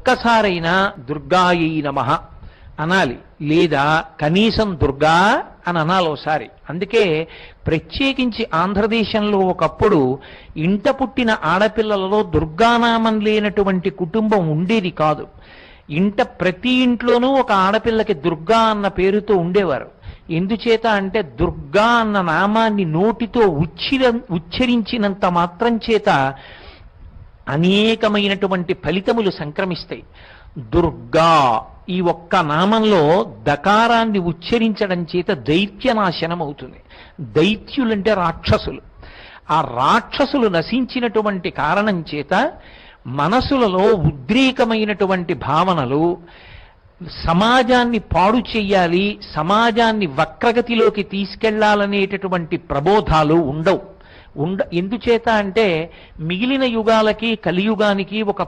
ఒక్కసారైనా దుర్గాయై నమః అనాలి, లేదా కనీసం దుర్గా అని అనాలి ఒకసారి. అందుకే ప్రత్యేకించి ఆంధ్రదేశంలో ఒకప్పుడు ఇంట పుట్టిన ఆడపిల్లలలో దుర్గానామం లేనటువంటి కుటుంబం ఉండేది కాదు. ప్రతి ఇంట్లోనూ ఒక ఆడపిల్లకి దుర్గా అన్న పేరుతో ఉండేవారు. ఎందుచేత అంటే దుర్గా అన్న నామాన్ని నోటితో ఉచ్చరించినంత మాత్రం చేత అనేకమైనటువంటి ఫలితములు సంక్రమిస్తాయి. దుర్గా ఈ ఒక్క నామంలో దకారాన్ని ఉచ్చరించడం చేత దైత్యనాశనం అవుతుంది. దైత్యులంటే రాక్షసులు. ఆ రాక్షసులు నశించినటువంటి కారణం చేత మనసులలో ఉద్రేకమైనటువంటి భావనలు, సమాజాన్ని పాడు చెయ్యాలి, సమాజాన్ని వక్రగతిలోకి తీసుకెళ్లాలనేటటువంటి ప్రబోధాలు ఉండవు. ఎందుచేత అంటే మిగిలిన యుగాలకి కలియుగానికి ఒక